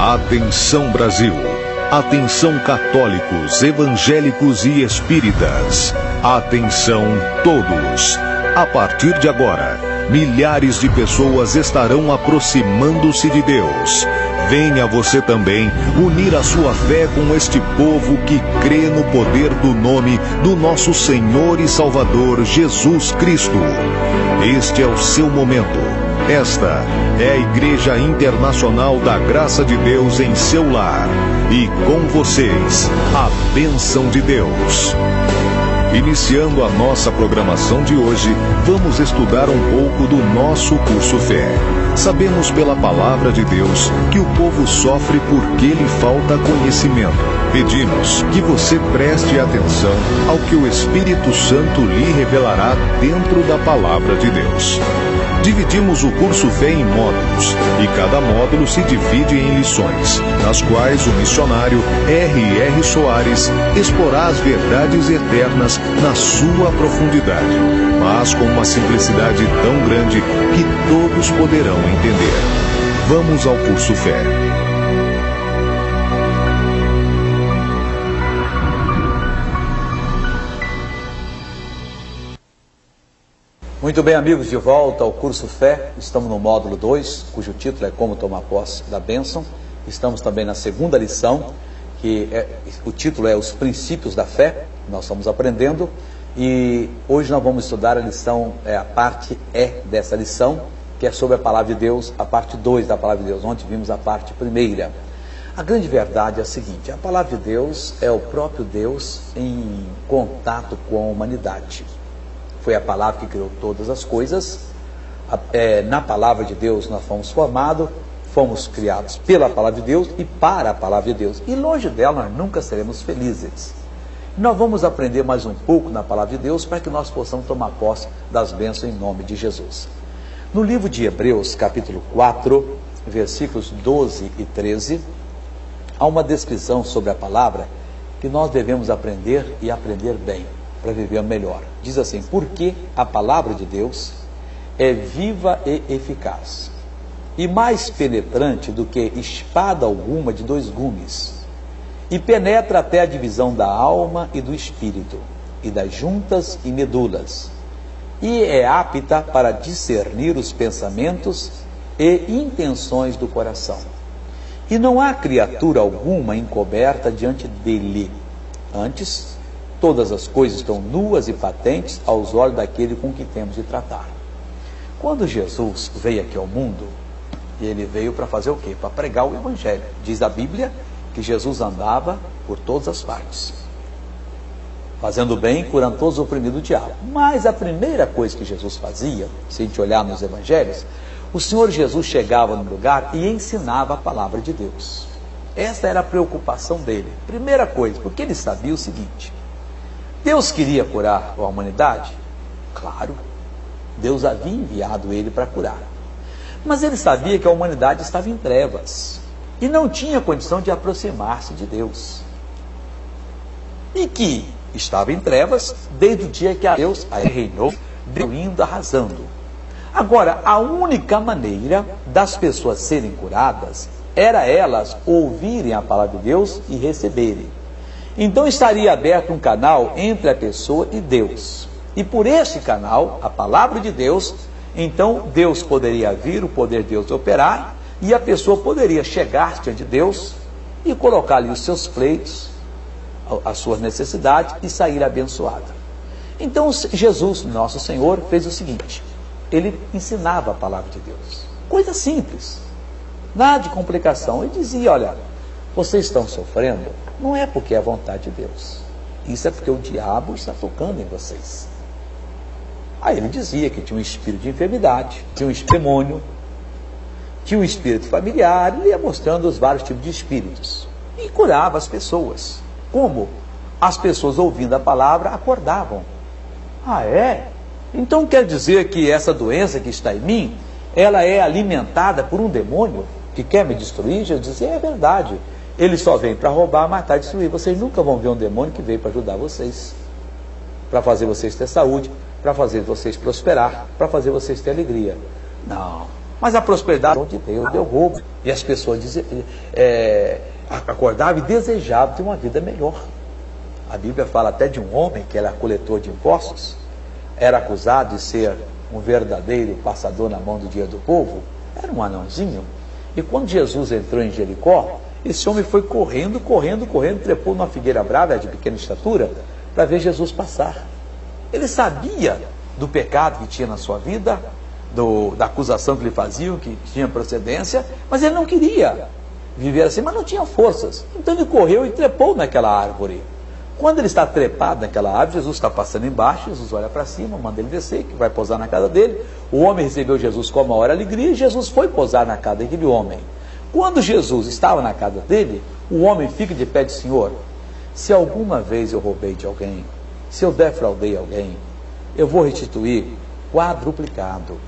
Atenção Brasil! Atenção católicos, evangélicos e espíritas! Atenção todos! A partir de agora, milhares de pessoas estarão aproximando-se de Deus. Venha você também unir a sua fé com este povo que crê no poder do nome do nosso Senhor e Salvador Jesus Cristo. Este é o seu momento. Esta é a Igreja Internacional da Graça de Deus em seu lar. E com vocês, a bênção de Deus. Iniciando a nossa programação de hoje, vamos estudar um pouco do nosso curso Fé. Sabemos pela palavra de Deus que o povo sofre porque lhe falta conhecimento. Pedimos que você preste atenção ao que o Espírito Santo lhe revelará dentro da palavra de Deus. Dividimos o curso Fé em módulos, e cada módulo se divide em lições, nas quais o missionário R.R. Soares exporá as verdades eternas na sua profundidade, mas com uma simplicidade tão grande que todos poderão entender. Vamos ao curso Fé. Muito bem, amigos, de volta ao curso Fé. Estamos no módulo 2, cujo título é Como Tomar Posse da Bênção. Estamos também na segunda lição, o título é Os Princípios da Fé. Nós estamos aprendendo e hoje nós vamos estudar a lição, a parte E dessa lição, que é sobre a Palavra de Deus, a parte 2 da Palavra de Deus, onde vimos a parte primeira. A grande verdade é a seguinte: a Palavra de Deus é o próprio Deus em contato com a humanidade. Foi a palavra que criou todas as coisas. Na palavra de Deus nós fomos formados, fomos criados pela palavra de Deus e para a palavra de Deus. E longe dela nós nunca seremos felizes. Nós vamos aprender mais um pouco na palavra de Deus para que nós possamos tomar posse das bênçãos em nome de Jesus. No livro de Hebreus, capítulo 4, versículos 12 e 13, há uma descrição sobre a palavra que nós devemos aprender e aprender bem, para viver melhor. Diz assim: porque a palavra de Deus é viva e eficaz, e mais penetrante do que espada alguma de 2 gumes, e penetra até a divisão da alma e do espírito, e das juntas e medulas, e é apta para discernir os pensamentos e intenções do coração. E não há criatura alguma encoberta diante dele. Antes, todas as coisas estão nuas e patentes aos olhos daquele com que temos de tratar. Quando Jesus veio aqui ao mundo, ele veio para fazer o quê? Para pregar o Evangelho. Diz a Bíblia que Jesus andava por todas as partes, fazendo bem, curando todos os oprimidos do diabo. Mas a primeira coisa que Jesus fazia, se a gente olhar nos Evangelhos, o Senhor Jesus chegava num lugar e ensinava a palavra de Deus. Essa era a preocupação dele. Primeira coisa, porque ele sabia o seguinte: Deus queria curar a humanidade? Claro, Deus havia enviado ele para curar. Mas ele sabia que a humanidade estava em trevas e não tinha condição de aproximar-se de Deus. E que estava em trevas desde o dia que Deus reinou, destruindo, arrasando. Agora, a única maneira das pessoas serem curadas era elas ouvirem a palavra de Deus e receberem. Então estaria aberto um canal entre a pessoa e Deus. E por esse canal, a palavra de Deus, então Deus poderia vir, o poder de Deus operar, e a pessoa poderia chegar diante de Deus e colocar ali os seus pleitos, as suas necessidades e sair abençoada. Então Jesus, nosso Senhor, fez o seguinte: ele ensinava a palavra de Deus. Coisa simples, nada de complicação. Ele dizia: olha, vocês estão sofrendo, não é porque é a vontade de Deus. Isso é porque o diabo está tocando em vocês. Aí ele dizia que tinha um espírito de enfermidade, tinha um demônio, tinha um espírito familiar. Ele ia mostrando os vários tipos de espíritos e curava as pessoas. Como? As pessoas, ouvindo a palavra, acordavam. Ah, é? Então quer dizer que essa doença que está em mim, ela é alimentada por um demônio que quer me destruir? Jesus dizia: é verdade. Ele só vem para roubar, matar e destruir. Vocês nunca vão ver um demônio que veio para ajudar vocês, para fazer vocês ter saúde, para fazer vocês prosperar, para fazer vocês ter alegria. Não. Mas a prosperidade de Deus deu roubo. E as pessoas acordavam e desejavam ter uma vida melhor. A Bíblia fala até de um homem que era coletor de impostos, era acusado de ser um verdadeiro passador na mão do dinheiro do povo, era um anãozinho. E quando Jesus entrou em Jericó, esse homem foi correndo, trepou numa figueira brava, de pequena estatura, para ver Jesus passar. Ele sabia do pecado que tinha na sua vida, da acusação que lhe faziam, que tinha procedência, mas ele não queria viver assim, mas não tinha forças. Então ele correu e trepou naquela árvore. Quando ele está trepado naquela árvore, Jesus está passando embaixo, Jesus olha para cima, manda ele descer, que vai pousar na casa dele. O homem recebeu Jesus com a maior alegria e Jesus foi pousar na casa daquele homem. Quando Jesus estava na casa dele, o homem fica de pé e diz: Senhor, se alguma vez eu roubei de alguém, se eu defraudei alguém, eu vou restituir quadruplicado.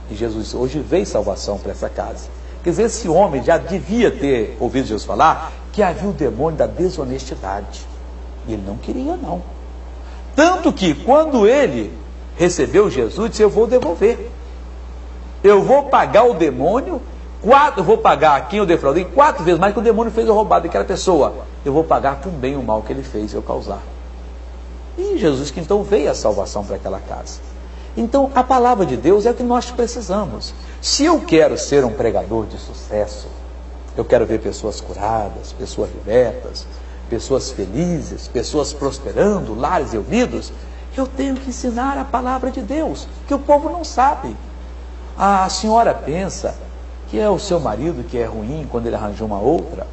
E Jesus disse: hoje veio salvação para essa casa. Quer dizer, esse homem já devia ter ouvido Jesus falar que havia o demônio da desonestidade. E ele não queria, não. Tanto que quando ele recebeu Jesus, disse: eu vou devolver. Eu vou pagar o demônio, eu vou pagar a quem eu defraudei 4 vezes mais que o demônio fez eu roubar daquela pessoa. Eu vou pagar com bem o mal que ele fez eu causar. E Jesus que então veio a salvação para aquela casa. Então a palavra de Deus é o que nós precisamos. Se eu quero ser um pregador de sucesso, eu quero ver pessoas curadas, pessoas libertas, pessoas felizes, pessoas prosperando, lares reunidos, eu tenho que ensinar a palavra de Deus, que o povo não sabe. A senhora pensa que é o seu marido que é ruim quando ele arranjou uma outra.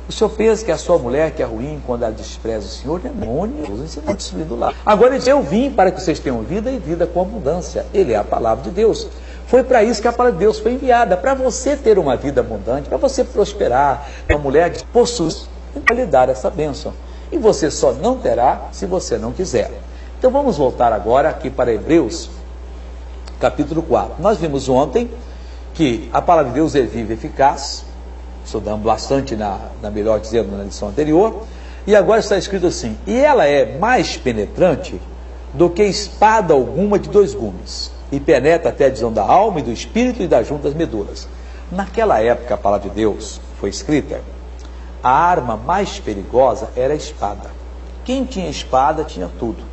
O senhor pensa que é a sua mulher que é ruim quando ela despreza o senhor. Demônio, você está destruindo lá. Agora eu vim para que vocês tenham vida e vida com abundância. Ele é a palavra de Deus. Foi para isso que a palavra de Deus foi enviada, para você ter uma vida abundante, para você prosperar. Uma mulher que possui para lhe dar essa bênção. E você só não terá se você não quiser. Então vamos voltar agora aqui para Hebreus, capítulo 4. Nós vimos ontem que a palavra de Deus é viva e eficaz. Estudamos bastante, melhor dizendo, na lição anterior. E agora está escrito assim: e ela é mais penetrante do que espada alguma de 2 gumes, e penetra até a divisão da alma e do espírito e das juntas medulas. Naquela época a palavra de Deus foi escrita, a arma mais perigosa era a espada. Quem tinha espada tinha tudo.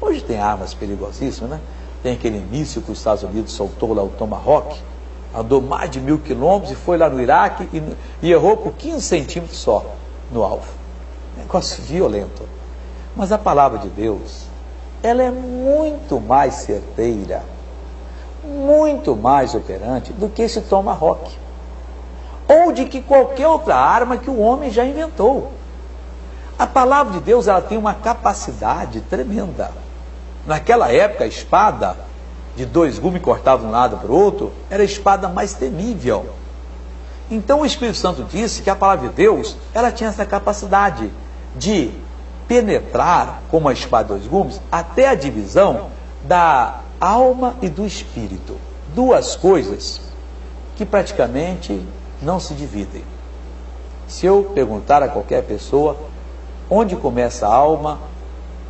Hoje tem armas perigosíssimas, né? Tem aquele míssil que os Estados Unidos soltou lá, o Tomahawk, andou mais de 1000 quilômetros e foi lá no Iraque e errou por 15 centímetros só no alvo. Negócio violento. Mas a palavra de Deus, ela é muito mais certeira, muito mais operante do que esse Tomahawk, ou de que qualquer outra arma que o homem já inventou. A palavra de Deus, ela tem uma capacidade tremenda. Naquela época, a espada de 2 gumes cortados de um lado para o outro era a espada mais temível. Então o Espírito Santo disse que a palavra de Deus, ela tinha essa capacidade de penetrar, como a espada de 2 gumes, até a divisão da alma e do espírito. 2 coisas que praticamente não se dividem. Se eu perguntar a qualquer pessoa onde começa a alma,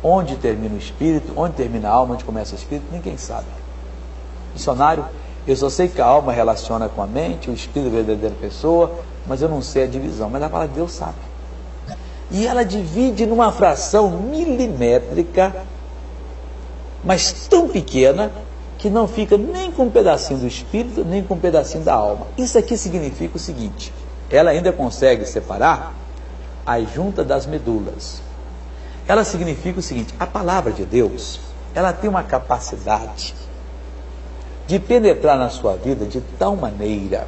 onde termina o espírito, onde termina a alma, onde começa o espírito, ninguém sabe. Dicionário, eu só sei que a alma relaciona com a mente, o espírito é a verdadeira pessoa, mas eu não sei a divisão. Mas a palavra de Deus sabe. E ela divide numa fração milimétrica, mas tão pequena, que não fica nem com um pedacinho do espírito, nem com um pedacinho da alma. Isso aqui significa o seguinte: ela ainda consegue separar as juntas das medulas. Ela significa o seguinte: a palavra de Deus, ela tem uma capacidade de penetrar na sua vida de tal maneira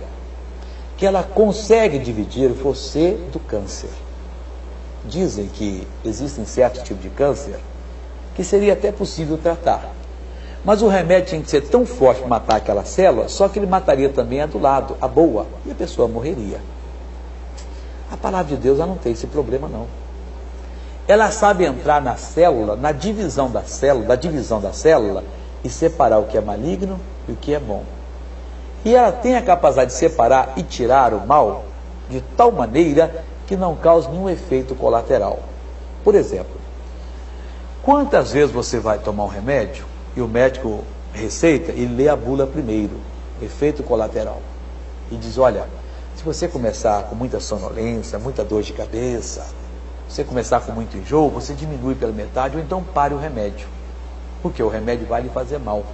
que ela consegue dividir você do câncer. Dizem que existem certos tipos de câncer que seria até possível tratar, mas o remédio tinha que ser tão forte para matar aquela célula, só que ele mataria também a do lado, a boa, e a pessoa morreria. A palavra de Deus, ela não tem esse problema, não. Ela sabe entrar na célula, na divisão da célula, e separar o que é maligno e o que é bom. E ela tem a capacidade de separar e tirar o mal de tal maneira que não cause nenhum efeito colateral. Por exemplo, quantas vezes você vai tomar um remédio e o médico receita e lê a bula primeiro? efeito colateral. E diz, olha, se você começar com muita sonolência, muita dor de cabeça, você começar com muito enjoo, você diminui pela metade, ou então pare o remédio. Porque o remédio vai lhe fazer mal.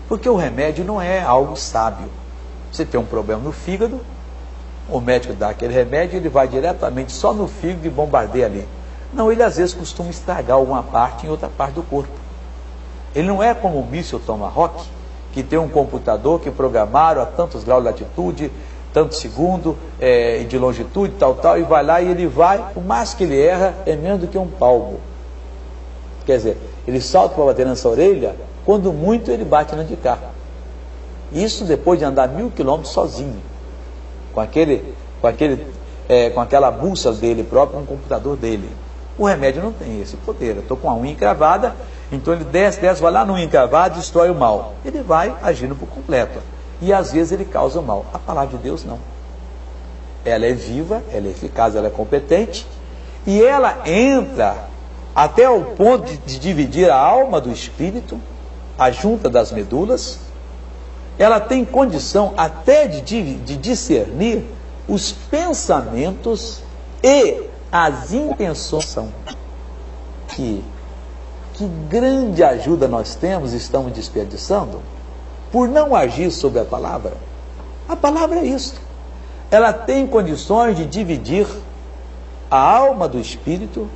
Porque o remédio não é algo sábio. Você tem um problema no fígado, o médico dá aquele remédio, ele vai diretamente só no fígado e bombardeia ali. Não, ele às vezes costuma estragar alguma parte em outra parte do corpo. Ele não é como o míssil Tomahawk, que tem um computador que programaram a tantos graus de latitude, tanto segundo, de longitude, tal, e vai lá e ele vai, o mais que ele erra é menos do que um palmo. Quer dizer, ele salta para bater nessa orelha, quando muito ele bate na de cá. Isso depois de andar 1000 quilômetros sozinho, com aquela bússola dele próprio, um computador dele. O remédio não tem esse poder. Eu estou com a unha encravada, então ele desce, vai lá no unha encravada e destrói o mal. Ele vai agindo por completo. E às vezes ele causa o mal. A palavra de Deus não. Ela é viva, ela é eficaz, ela é competente, e ela entra até o ponto de dividir a alma do espírito, a junta das medulas. Ela tem condição até de discernir os pensamentos e as intenções. Que grande ajuda nós temos e estamos desperdiçando por não agir sobre a palavra. A palavra é isso. Ela tem condições de dividir a alma do espírito,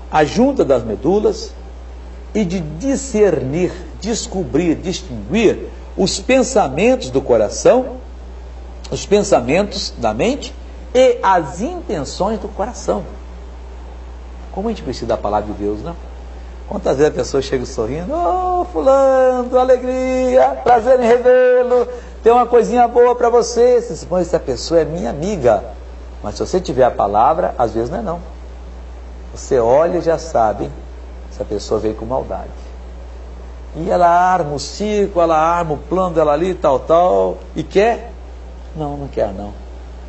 a junta das medulas, e de discernir, descobrir, distinguir os pensamentos do coração, os pensamentos da mente e as intenções do coração. Como a gente precisa da palavra de Deus, né? Quantas vezes a pessoa chega sorrindo, ô fulano, alegria, prazer em revê-lo, tem uma coisinha boa para você. Você supõe que essa pessoa é minha amiga, mas se você tiver a palavra, às vezes não é não. Você olha e já sabe se a pessoa veio com maldade. E ela arma o circo, ela arma o plano dela ali, tal, e quer? Não, não quer não.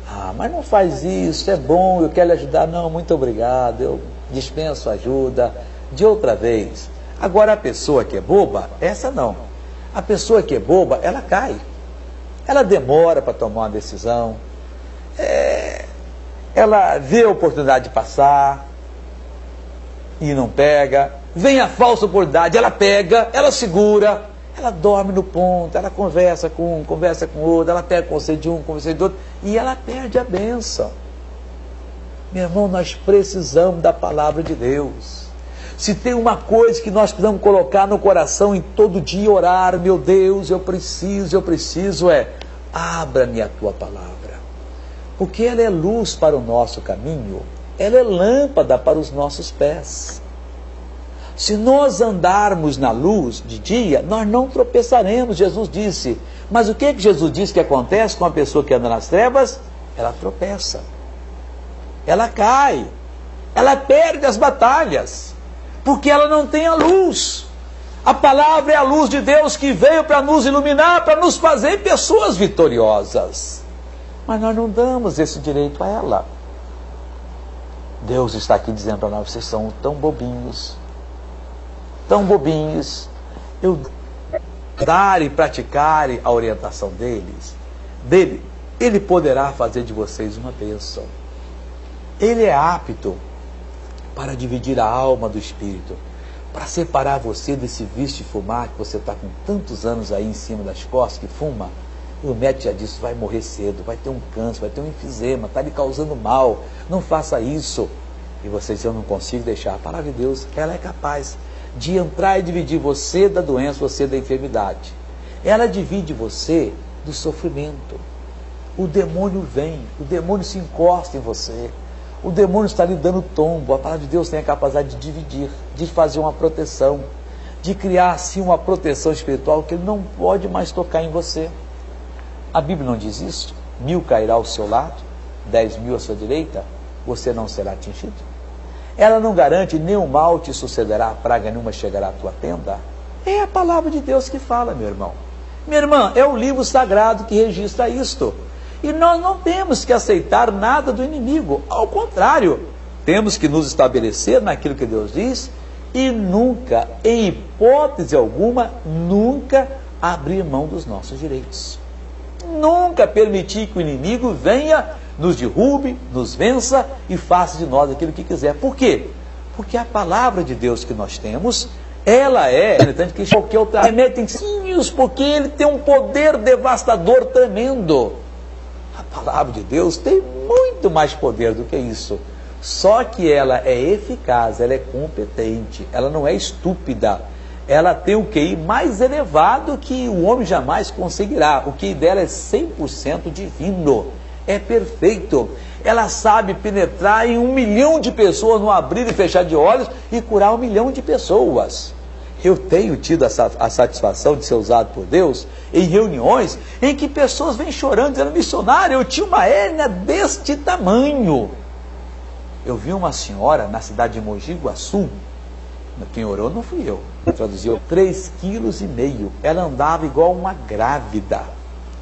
Ah, mas não faz isso, é bom, eu quero lhe ajudar. Não, muito obrigado, eu dispenso ajuda, de outra vez. Agora a pessoa que é boba, essa não. A pessoa que é boba, ela cai. Ela demora para tomar uma decisão, ela vê a oportunidade de passar e não pega. Vem a falsa oportunidade, ela pega, ela segura, ela dorme no ponto, ela conversa com um, conversa com outro, ela pega conselho de um, conselho do outro, e ela perde a bênção. Meu irmão, nós precisamos da palavra de Deus. Se tem uma coisa que nós precisamos colocar no coração em todo dia, orar, meu Deus, eu preciso, abra-me a tua palavra. Porque ela é luz para o nosso caminho, ela é lâmpada para os nossos pés. Se nós andarmos na luz de dia, nós não tropeçaremos, Jesus disse. Mas o que Jesus disse que acontece com a pessoa que anda nas trevas? Ela tropeça, ela cai, ela perde as batalhas, porque ela não tem a luz. A palavra é a luz de Deus que veio para nos iluminar, para nos fazer pessoas vitoriosas. Mas nós não damos esse direito a ela. Deus está aqui dizendo para nós, vocês são tão bobinhos, eu dar e praticar a orientação dele, ele poderá fazer de vocês uma bênção. Ele é apto para dividir a alma do espírito, para separar você desse vício de fumar, que você está com tantos anos aí em cima das costas, que fuma, e o médico já disse, vai morrer cedo, vai ter um câncer, vai ter um enfisema, está lhe causando mal, não faça isso. E você diz, eu não consigo deixar. A palavra de Deus, ela é capaz de entrar e dividir você da doença, você da enfermidade. Ela divide você do sofrimento. O demônio vem, o demônio se encosta em você, o demônio está lhe dando tombo. A palavra de Deus tem a capacidade de dividir, de fazer uma proteção, de criar assim uma proteção espiritual que ele não pode mais tocar em você. A Bíblia não diz isso? 1000 cairá ao seu lado, 10.000 à sua direita, você não será atingido. Ela não garante nenhum mal te sucederá, praga nenhuma chegará à tua tenda. É a palavra de Deus que fala, meu irmão. Minha irmã, é o livro sagrado que registra isto. E nós não temos que aceitar nada do inimigo. Ao contrário, temos que nos estabelecer naquilo que Deus diz e nunca, em hipótese alguma, nunca abrir mão dos nossos direitos. Nunca permitir que o inimigo venha, nos derrube, nos vença e faça de nós aquilo que quiser. Por quê? Porque a palavra de Deus que nós temos, ela é tanto que qualquer outra remédio tem cinhos, porque ele tem um poder devastador tremendo. A palavra de Deus tem muito mais poder do que isso. Só que ela é eficaz, ela é competente, ela não é estúpida. Ela tem o QI mais elevado que o homem jamais conseguirá. O QI dela é 100% divino, é perfeito. Ela sabe penetrar em 1 milhão de pessoas no abrir e fechar de olhos e curar 1 milhão de pessoas. Eu tenho tido a satisfação de ser usado por Deus em reuniões em que pessoas vêm chorando, dizendo: missionário, eu tinha uma hérnia deste tamanho. Eu vi uma senhora na cidade de Mogi Guaçu, quem orou não fui eu, traduziu 3,5 kg. Ela andava igual uma grávida,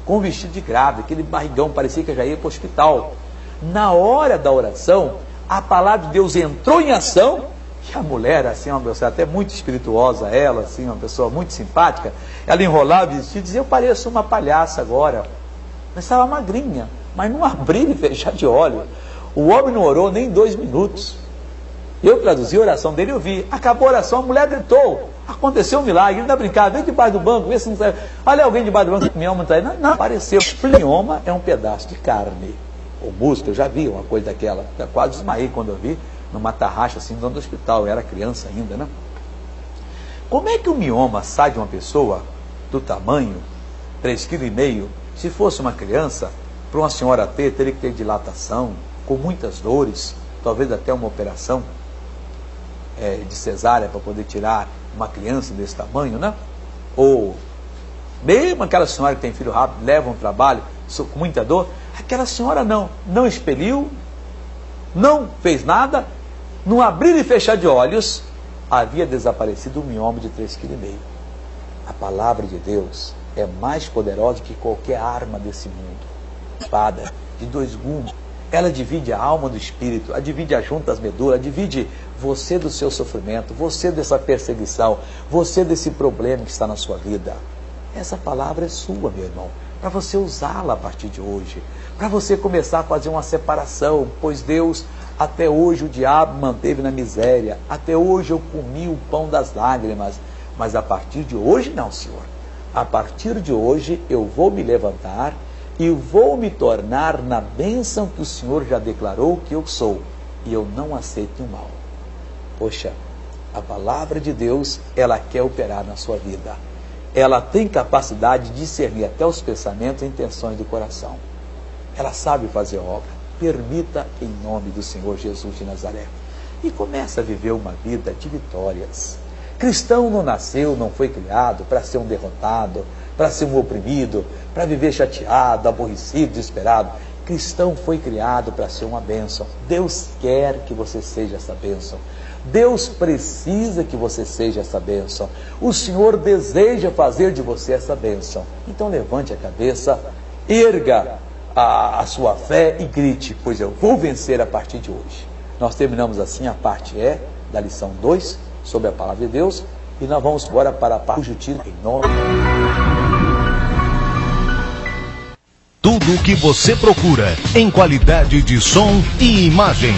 com vestido de grávida, aquele barrigão, parecia que já ia para o hospital. Na hora da oração, a palavra de Deus entrou em ação, e a mulher, assim, uma pessoa até muito espirituosa, ela, assim, uma pessoa muito simpática, ela enrolava o vestido e dizia: eu pareço uma palhaça agora. Mas estava magrinha, mas não abrir e fechar de olho. O homem não orou nem 2 minutos. Eu traduzi a oração dele e eu vi. Acabou a oração, a mulher gritou. Aconteceu um milagre. Ele ainda brincava: vem debaixo do banco, vê se não sai. Olha alguém debaixo do banco, o mioma não está aí. Não, apareceu. Mioma é um pedaço de carne. O músculo, eu já vi uma coisa daquela. Eu quase desmaiei quando eu vi, numa tarraxa assim, dentro do hospital. Eu era criança ainda, né? Como é que o mioma sai de uma pessoa do tamanho, 3,5 kg? Se fosse uma criança, para uma senhora ter, teria que ter dilatação, com muitas dores, talvez até uma operação de cesárea para poder tirar uma criança desse tamanho, né? Ou mesmo aquela senhora que tem filho rápido, leva um trabalho com muita dor, aquela senhora não expeliu, não fez nada, no abrir e fechar de olhos, havia desaparecido um mioma de 3,5 kg. A palavra de Deus é mais poderosa que qualquer arma desse mundo. Espada de 2 gumes. Ela divide a alma do espírito, ela divide a junta das medulas, divide você do seu sofrimento, você dessa perseguição, você desse problema que está na sua vida. Essa palavra é sua, meu irmão, para você usá-la a partir de hoje, para você começar a fazer uma separação, pois Deus, até hoje o diabo manteve na miséria, até hoje eu comi o pão das lágrimas, mas a partir de hoje não, Senhor. A partir de hoje eu vou me levantar e vou me tornar na bênção que o Senhor já declarou que eu sou, e eu não aceito o mal. Poxa, a palavra de Deus, ela quer operar na sua vida. Ela tem capacidade de discernir até os pensamentos e intenções do coração. Ela sabe fazer obra. Permita em nome do Senhor Jesus de Nazaré. E começa a viver uma vida de vitórias. Cristão não nasceu, não foi criado para ser um derrotado, para ser um oprimido, para viver chateado, aborrecido, desesperado. Cristão foi criado para ser uma bênção. Deus quer que você seja essa bênção. Deus precisa que você seja essa bênção. O Senhor deseja fazer de você essa bênção. Então levante a cabeça, erga a sua fé e grite: pois eu vou vencer a partir de hoje. Nós terminamos assim a parte E da lição 2 sobre a palavra de Deus. E nós vamos agora para a parte cujo título em nome. Tudo o que você procura em qualidade de som e imagem.